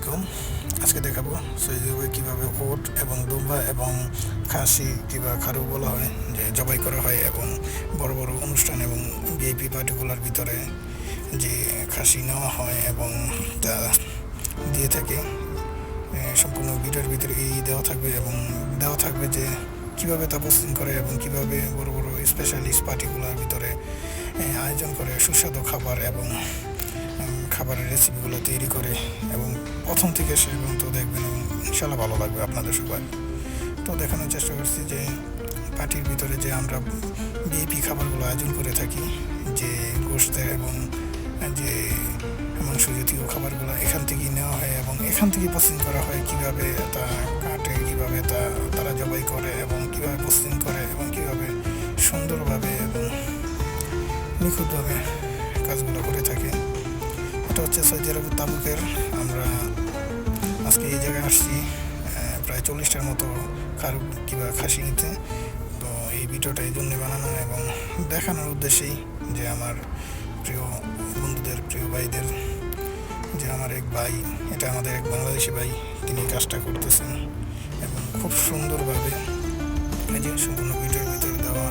আলাইকুম। আজকে দেখাবো সৌদি আরবে কীভাবে উট এবং দুম্বা এবং খাসি কিংবা খারু বলা হয় যে জবাই করা হয় এবং বড় বড় অনুষ্ঠান এবং ভিআইপি পার্টিগুলোর ভিতরে যে খাসি নেওয়া হয় এবং তা দিয়ে থাকে। সম্পূর্ণ ভিডিওর ভিতরে এই দেওয়া থাকবে যে কীভাবে তা প্রসেসিং করে এবং কীভাবে বড় বড় স্পেশালিস্ট পার্টিগুলোর ভিতরে আয়োজন করে সুস্বাদু খাবার এবং খাবারের রেসিপিগুলো তৈরি করে এবং প্রথম থেকে শেষ পর্যন্ত দেখবেন এবং ইনশাল্লাহ ভালো লাগবে আপনাদের সবাই। তো দেখানোর চেষ্টা করছি যে পার্টির ভিতরে যে আমরা ভিআইপি খাবারগুলো আয়োজন করে থাকি, যে গোশতের এবং যে মাংস জাতীয় খাবারগুলো এখান থেকেই নেওয়া হয় এবং এখান থেকেই প্রসেসিং করা হয়। কীভাবে তা কাটে, কীভাবে তারা জবাই করে এবং কীভাবে প্রসেসিং করে এবং কীভাবে সুন্দরভাবে এবং নিখুঁতভাবে কাজগুলো করে থাকে। এটা হচ্ছে সৌদি আরব তাবুকের। আমরা আজকে এই জায়গায় আসছি প্রায় 40টার মতো খারু কিংবা খাসি নিতে। তো এই ভিডিওটা এই জন্যে বানানো এবং দেখানোর উদ্দেশ্যেই যে আমার প্রিয় বন্ধুদের, প্রিয় ভাইদের, যে আমার এক ভাই, এটা আমাদের এক বাংলাদেশি ভাই, তিনি কাজটা করতেছেন এবং খুব সুন্দরভাবে এই যে সম্পূর্ণ ভিডিওর ভিতরে দেওয়া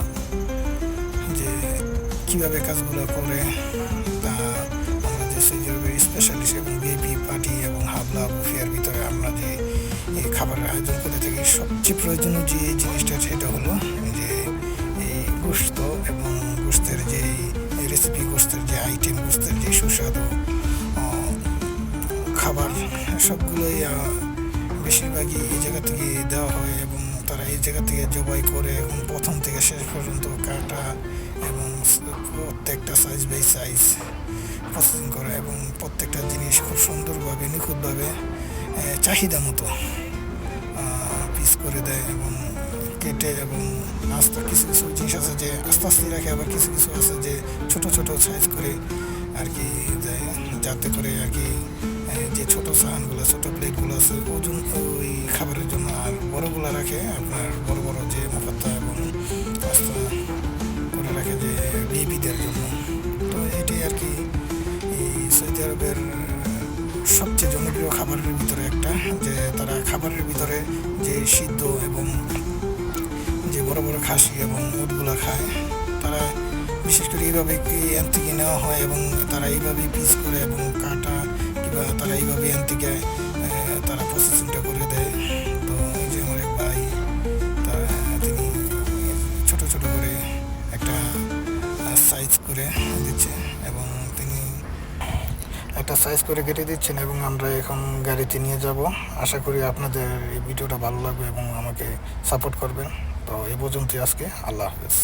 যে কীভাবে কাজগুলো করে তা আমরা যে সৌদি আরবের স্পেশালিস্ট এবং ভিআইপি পার্টি এবং হাবলা বুফের ভিতরে আমরা যে এই খাবারের আয়োজন করে থাকি, সবচেয়ে প্রয়োজনীয় যে জিনিসটা সেটা হলো যে এই গোশত এবং গোশতের যে রেসিপি, গোশতের যে আইটেম, গোশতের যে সুস্বাদু খাবার, সবগুলোই বেশিরভাগই এই জায়গা থেকে দেওয়া হয় এবং তারা এই জায়গা থেকে জবাই করে এবং প্রথম থেকে শেষ পর্যন্ত কাটা এবং প্রত্যেকটা সাইজ বাই সাইজ প্রসেসিং করা এবং প্রত্যেকটা জিনিস খুব সুন্দরভাবে নিখুঁতভাবে চাহিদা মতো পিস করে দেয় এবং কেটে এবং আস্তে কিছু কিছু জিনিস আছে যে আস্তে আস্তে রাখে, আবার কিছু কিছু আছে যে ছোট ছোট সাইজ করে আর কি দেয়, যাতে করে আর কি যে ছোটো সাহানগুলো, ছোটো প্লেটগুলো আছে ওজন ওই খাবারের জন্য, আর বড়োগুলো রাখে আপনার বড় বড় যে মুখাত্তা এবং আস্তা করে রাখে যে বেবিদের জন্য। তো এটি আর কি এই সৌদি আরবের সবচেয়ে জনপ্রিয় খাবারের ভিতরে একটা, যে তারা খাবারের ভিতরে যে সিদ্ধ এবং যে বড় বড় খাসি এবং উটগুলো খায়, তারা বিশেষ করে এইভাবে এন থেকে নেওয়া হয় এবং তারা এইভাবেই পিস করে এবং কাটা কিংবা তারা এইভাবে এন থেকে তারা প্রসেসিংটা করে দেয়। তো এই যে আমার এক ভাই, তিনি ছোটো ছোটো করে একটা সাইজ করে দিচ্ছে এবং তিনি একটা সাইজ করে কেটে দিচ্ছেন এবং আমরা এখন গাড়িতে নিয়ে যাব। আশা করি আপনাদের এই ভিডিওটা ভালো লাগবে এবং আমাকে সাপোর্ট করবেন। তো এই পর্যন্তই আজকে। আল্লাহ হাফেজ।